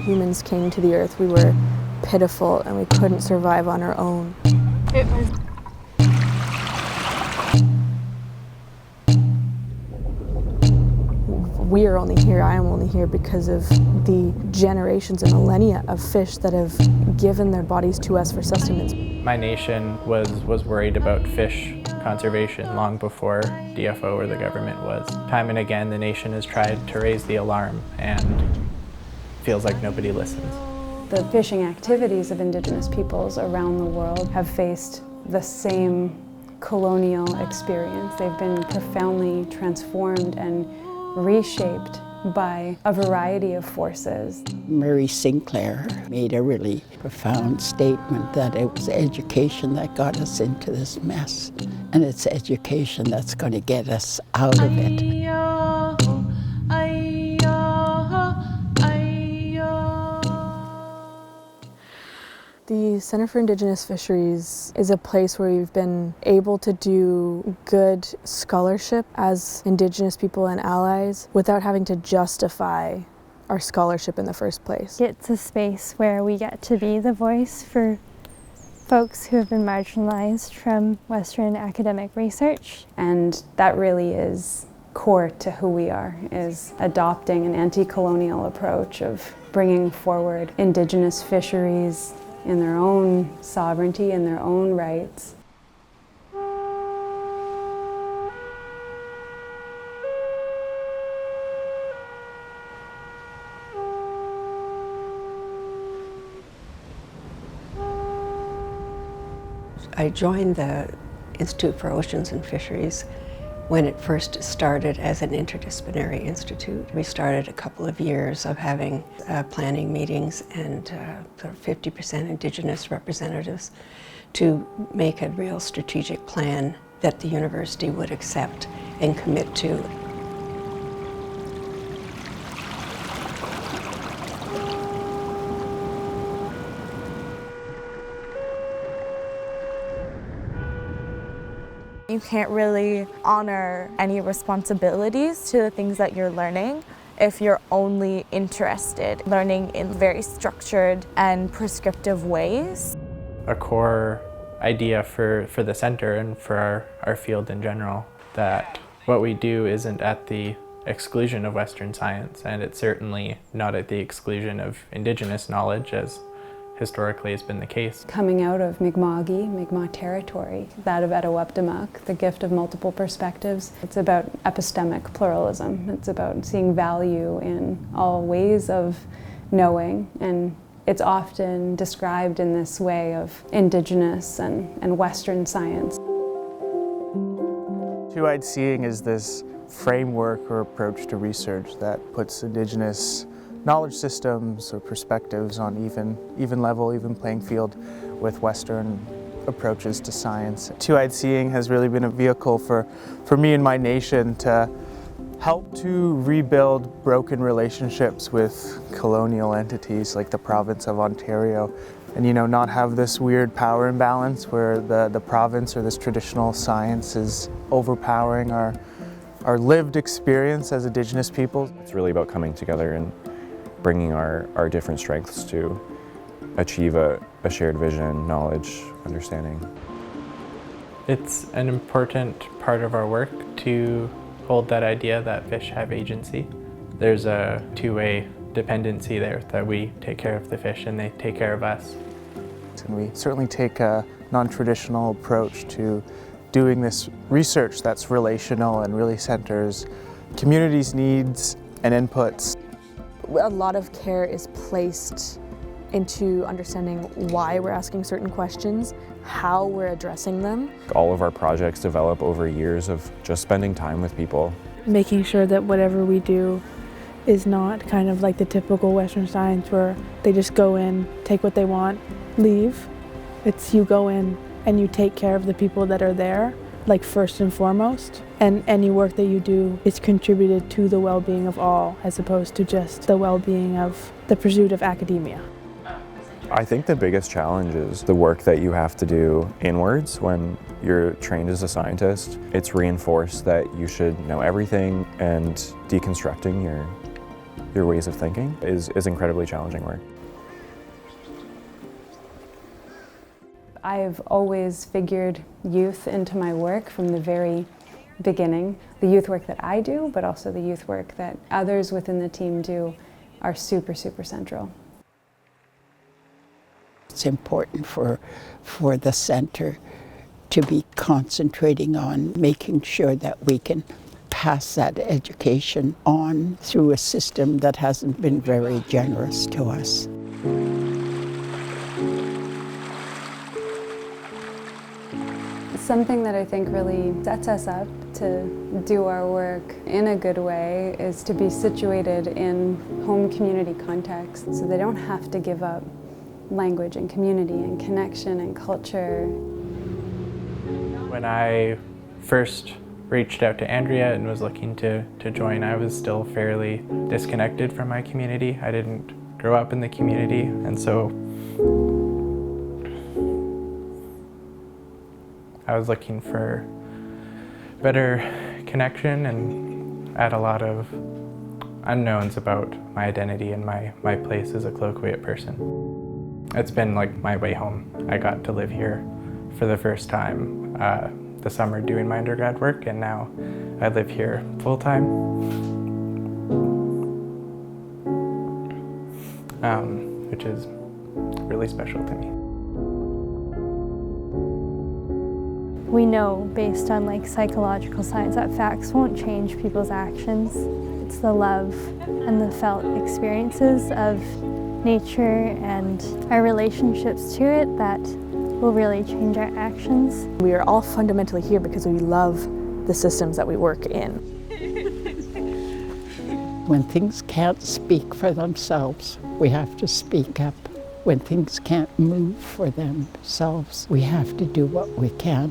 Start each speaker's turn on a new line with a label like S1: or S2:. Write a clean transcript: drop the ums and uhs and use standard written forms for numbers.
S1: humans came to the earth, we were pitiful and we couldn't survive on our own.
S2: It was
S1: We are only here, I am only here because of the generations and millennia of fish that have given their bodies to us for sustenance.
S3: My nation was worried about fish conservation long before DFO or the government was. Time and again, the nation has tried to raise the alarm and feels like nobody listens.
S4: The fishing activities of Indigenous peoples around the world have faced the same colonial experience. They've been profoundly transformed and reshaped by a variety of forces.
S5: Murray Sinclair made a really profound statement that it was education that got us into this mess, and it's education that's going to get us out of it.
S1: The Center for Indigenous Fisheries is a place where we've been able to do good scholarship as Indigenous people and allies without having to justify our scholarship in the first place.
S2: It's a space where we get to be the voice for folks who have been marginalized from Western academic research.
S4: And that really is core to who we are, is adopting an anti-colonial approach of bringing forward Indigenous fisheries in their own sovereignty and their own rights.
S6: I joined the Institute for Oceans and Fisheries when it first started as an interdisciplinary institute. We started a couple of years of having planning meetings and 50% Indigenous representatives to make a real strategic plan that the university would accept and commit to.
S7: You can't really honor any responsibilities to the things that you're learning if you're only interested in learning in very structured and prescriptive ways.
S3: A core idea for the center and for our field in general, that what we do isn't at the exclusion of Western science, and it's certainly not at the exclusion of Indigenous knowledge, as historically has been the case.
S4: Coming out of Mi'kmaq territory, that of Etoweptimuk, the gift of multiple perspectives, it's about epistemic pluralism. It's about seeing value in all ways of knowing, and it's often described in this way of Indigenous and Western science.
S8: Two-eyed seeing is this framework or approach to research that puts Indigenous knowledge systems or perspectives on even level, even playing field with Western approaches to science. Two-eyed seeing has really been a vehicle for me and my nation to help to rebuild broken relationships with colonial entities like the province of Ontario, and not have this weird power imbalance where the province or this traditional science is overpowering our lived experience as Indigenous people.
S9: It's really about coming together and bringing our different strengths to achieve a shared vision, knowledge, understanding.
S3: It's an important part of our work to hold that idea that fish have agency. There's a two-way dependency there, that we take care of the fish and they take care of us.
S8: And we certainly take a non-traditional approach to doing this research that's relational and really centers communities' needs and inputs.
S1: A lot of care is placed into understanding why we're asking certain questions, how we're addressing them.
S9: All of our projects develop over years of just spending time with people.
S10: Making sure that whatever we do is not kind of like the typical Western science where they just go in, take what they want, leave. It's you go in and you take care of the people that are there, like first and foremost. And any work that you do is contributed to the well-being of all, as opposed to just the well-being of the pursuit of academia.
S9: I think the biggest challenge is the work that you have to do inwards when you're trained as a scientist. It's reinforced that you should know everything, and deconstructing your ways of thinking is incredibly challenging work.
S4: I've always figured youth into my work from the very beginning. The youth work that I do, but also the youth work that others within the team do, are super, super central.
S5: It's important for the center to be concentrating on making sure that we can pass that education on through a system that hasn't been very generous to us.
S4: Something that I think really sets us up to do our work in a good way is to be situated in home community contexts, so they don't have to give up language and community and connection and culture.
S3: When I first reached out to Andrea and was looking to join, I was still fairly disconnected from my community. I didn't grow up in the community, and so I was looking for better connection, and I had a lot of unknowns about my identity and my place as a colloquiate person. It's been like my way home. I got to live here for the first time the summer doing my undergrad work, and now I live here full time, which is really special to me.
S2: We know, based on psychological science, that facts won't change people's actions. It's the love and the felt experiences of nature and our relationships to it that will really change our actions.
S1: We are all fundamentally here because we love the systems that we work in.
S5: When things can't speak for themselves, we have to speak up. When things can't move for themselves, we have to do what we can.